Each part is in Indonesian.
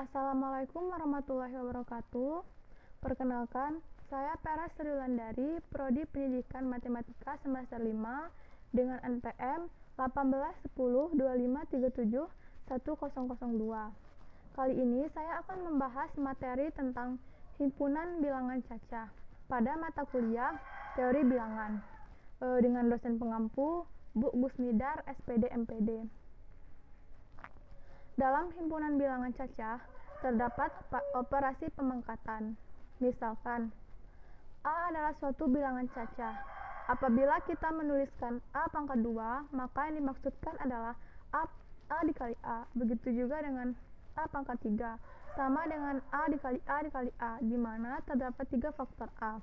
Assalamualaikum warahmatullahi wabarakatuh. Perkenalkan, saya Pera Sriwulandari, Prodi Pendidikan Matematika semester 5 dengan NPM 181025371002. Kali ini saya akan membahas materi tentang himpunan bilangan cacah pada mata kuliah Teori Bilangan dengan dosen pengampu Bu Gusnidar SPD MPD. Dalam himpunan bilangan cacah, terdapat operasi pemangkatan. Misalkan, A adalah suatu bilangan cacah. Apabila kita menuliskan A pangkat 2, maka yang dimaksudkan adalah A dikali A. Begitu juga dengan A pangkat 3, sama dengan A dikali A dikali A, di mana terdapat 3 faktor A.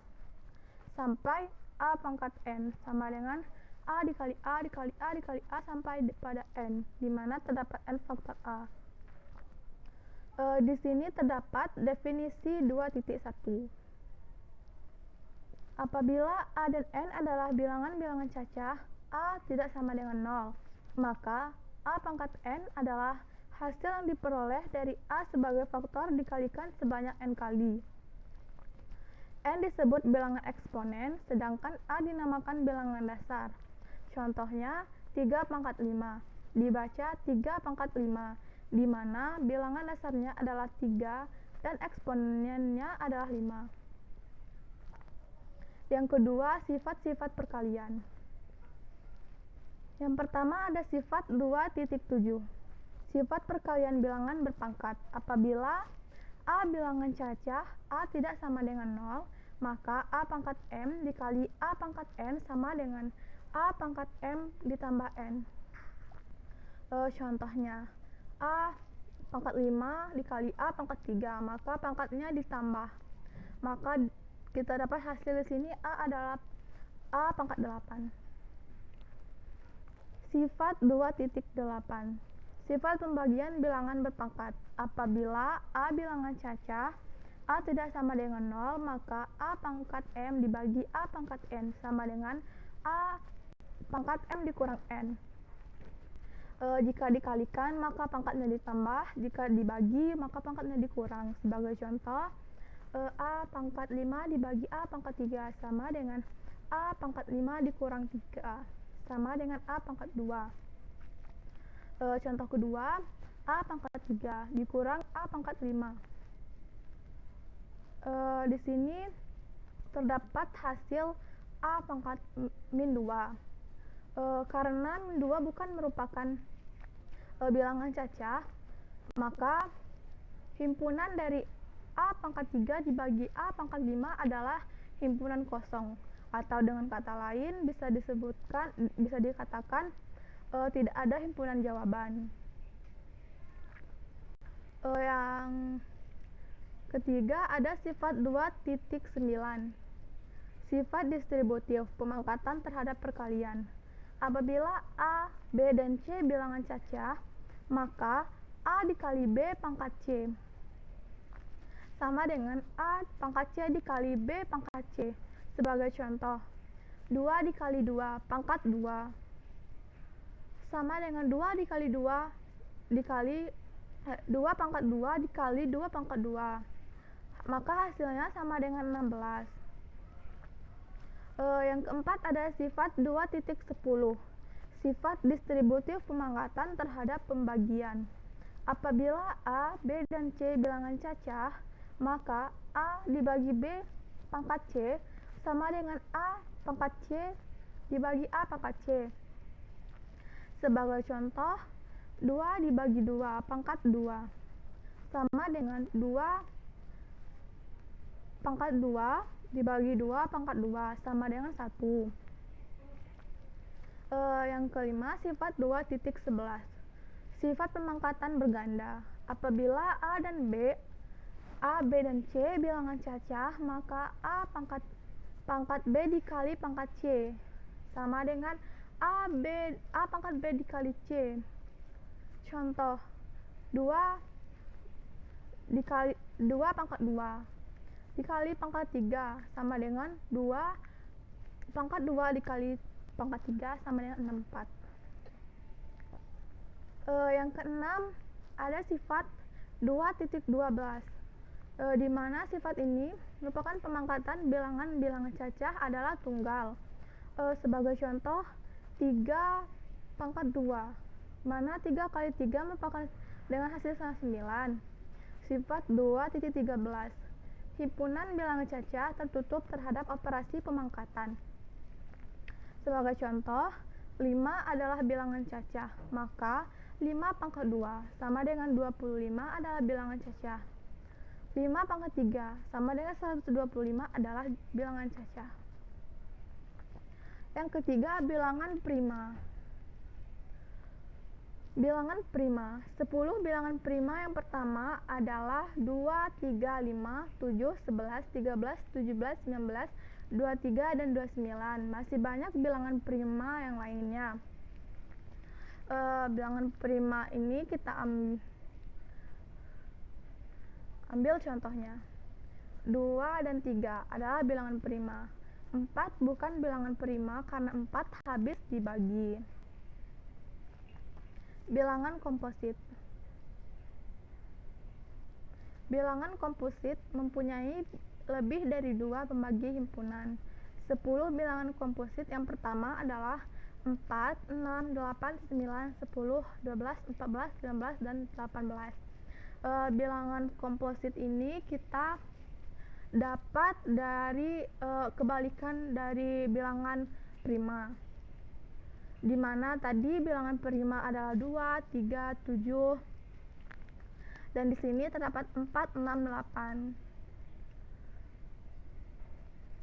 Sampai A pangkat N, sama dengan A dikali A dikali A dikali A sampai pada N, di mana terdapat N faktor A. Di sini terdapat definisi 2.1. Apabila A dan N adalah bilangan-bilangan cacah, A tidak sama dengan 0, maka A pangkat N adalah hasil yang diperoleh dari A sebagai faktor dikalikan sebanyak N kali. N disebut bilangan eksponen, sedangkan A dinamakan bilangan dasar. Contohnya 3 pangkat 5, dibaca 3 pangkat 5, di mana bilangan dasarnya adalah 3 dan eksponennya adalah 5. Yang kedua, sifat-sifat perkalian. Yang pertama ada sifat 2.7. Sifat perkalian bilangan berpangkat. Apabila A bilangan cacah, A tidak sama dengan 0, maka A pangkat M dikali A pangkat N sama dengan A pangkat M ditambah N. Contohnya, A pangkat 5 dikali A pangkat 3, maka pangkatnya ditambah. Maka kita dapat hasil di sini A adalah A pangkat 8. Sifat 2.8. Sifat pembagian bilangan berpangkat. Apabila A bilangan cacah, A tidak sama dengan 0, maka A pangkat M dibagi A pangkat N sama dengan A pangkat M dikurang N. Jika dikalikan, maka pangkatnya ditambah. Jika dibagi, maka pangkatnya dikurang. Sebagai contoh, A pangkat 5 dibagi A pangkat 3 sama dengan A pangkat 5 dikurang 3 sama dengan A pangkat 2. Contoh kedua, A pangkat 3 dikurang A pangkat 5. Di sini terdapat hasil A pangkat min 2. Karena min 2 bukan merupakan bilangan cacah, maka himpunan dari A pangkat 3 dibagi A pangkat 5 adalah himpunan kosong, atau dengan kata lain bisa dikatakan tidak ada himpunan jawaban. Yang ketiga ada sifat 2.9. Sifat distributif, pemangkatan terhadap perkalian. Apabila A, B, dan C bilangan cacah, maka A dikali B pangkat C sama dengan A pangkat C dikali B pangkat C. Sebagai contoh, 2 dikali 2 pangkat 2 sama dengan 2 dikali 2 dikali 2 pangkat 2 dikali 2 pangkat 2. Maka hasilnya sama dengan 16. Yang keempat ada sifat 2.10. Sifat distributif pemangkatan terhadap pembagian. Apabila A, B, dan C bilangan cacah, maka A dibagi B pangkat C sama dengan A pangkat C dibagi A pangkat C. Sebagai contoh, 2 dibagi 2 pangkat 2 sama dengan 2 pangkat 2 dibagi 2 pangkat 2 sama dengan 1. Yang kelima, sifat 2.11. Sifat pemangkatan berganda. Apabila A, B, dan C bilangan cacah, maka A pangkat B dikali pangkat C sama dengan A pangkat B dikali C. Contoh, 2 pangkat 2 dikali pangkat 3 sama dengan 2 pangkat 2 dikali pangkat 3 sama dengan 64. Yang keenam ada sifat 2.12, di mana sifat ini merupakan pemangkatan bilangan cacah adalah tunggal. Sebagai contoh, 3 pangkat 2, mana 3 kali 3 merupakan dengan hasil 9. Sifat 2.13, himpunan bilangan cacah tertutup terhadap operasi pemangkatan. Sebagai contoh, 5 adalah bilangan cacah, maka 5 pangkat 2 sama dengan 25 adalah bilangan cacah. 5 pangkat 3 sama dengan 125 adalah bilangan cacah. Yang ketiga, bilangan prima. Bilangan prima. 10 bilangan prima yang pertama adalah 2, 3, 5, 7, 11, 13, 17, 19, 23, dan 29. Masih banyak bilangan prima yang lainnya. Bilangan prima ini kita ambil contohnya. 2 dan 3 adalah bilangan prima. 4 bukan bilangan prima karena 4 habis dibagi. Bilangan komposit. Bilangan komposit mempunyai lebih dari 2 pembagi himpunan. 10 bilangan komposit yang pertama adalah 4, 6, 8, 9, 10, 12, 14, 19, dan 18. Bilangan komposit ini kita dapat dari kebalikan dari bilangan prima, di mana tadi bilangan prima adalah 2, 3, 7, dan di sini terdapat 4, 6, 8.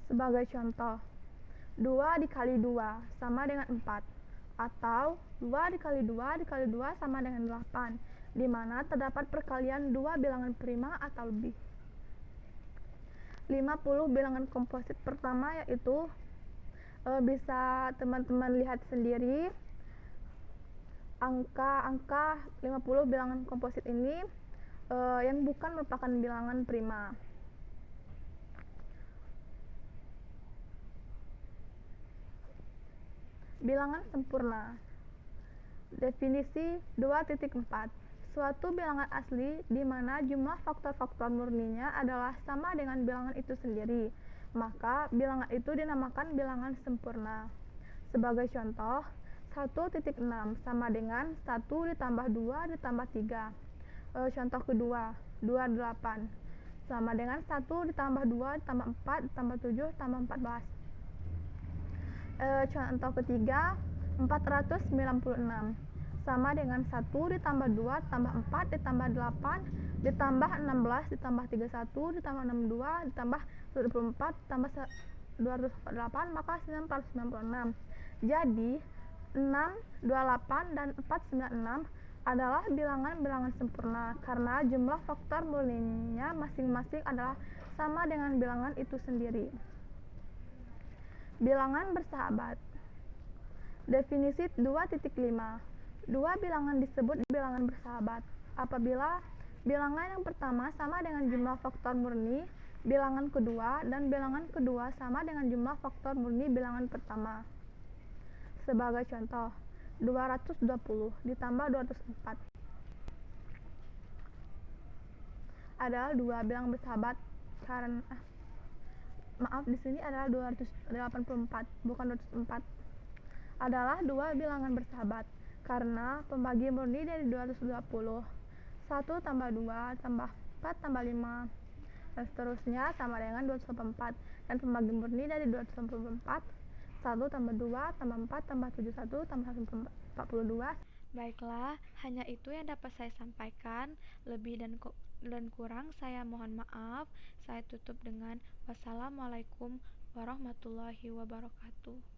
Sebagai contoh, 2 dikali 2 sama dengan 4, atau 2 dikali 2 dikali 2 sama dengan 8, di mana terdapat perkalian 2 bilangan prima atau lebih. 50 bilangan komposit pertama yaitu bisa teman-teman lihat sendiri angka 50 bilangan komposit ini yang bukan merupakan bilangan prima. Bilangan sempurna. Definisi 2.4, suatu bilangan asli di mana jumlah faktor-faktor murninya adalah sama dengan bilangan itu sendiri, maka bilangan itu dinamakan bilangan sempurna. Sebagai contoh, 1.6 sama dengan 1 ditambah 2 ditambah 3. Contoh kedua, 28 sama dengan 1 ditambah 2 ditambah 4 ditambah 7 ditambah 14. Contoh ketiga, 496 sama dengan 1 ditambah 2 ditambah 4 ditambah 8 ditambah 16 ditambah 31 ditambah 62 ditambah 24 ditambah 248, maka 996. Jadi 6, 28, dan 496 adalah bilangan-bilangan sempurna karena jumlah faktor murninya masing-masing adalah sama dengan bilangan itu sendiri. Bilangan bersahabat. Definisi 2.5, dua bilangan disebut bilangan bersahabat apabila bilangan yang pertama sama dengan jumlah faktor murni bilangan kedua dan bilangan kedua sama dengan jumlah faktor murni bilangan pertama. Sebagai contoh, 220 ditambah 204 adalah dua bilangan bersahabat karena di sini adalah 284 bukan 204. Adalah dua bilangan bersahabat karena pembagi murni dari 220 1 tambah 2 tambah 4 tambah 5 dan seterusnya sama dengan 284, dan pembagi murni dari 284 1 tambah 2 tambah 4 tambah 71 tambah 142. Baiklah, hanya itu yang dapat saya sampaikan. Lebih dan kurang saya mohon maaf. Saya tutup dengan wassalamualaikum warahmatullahi wabarakatuh.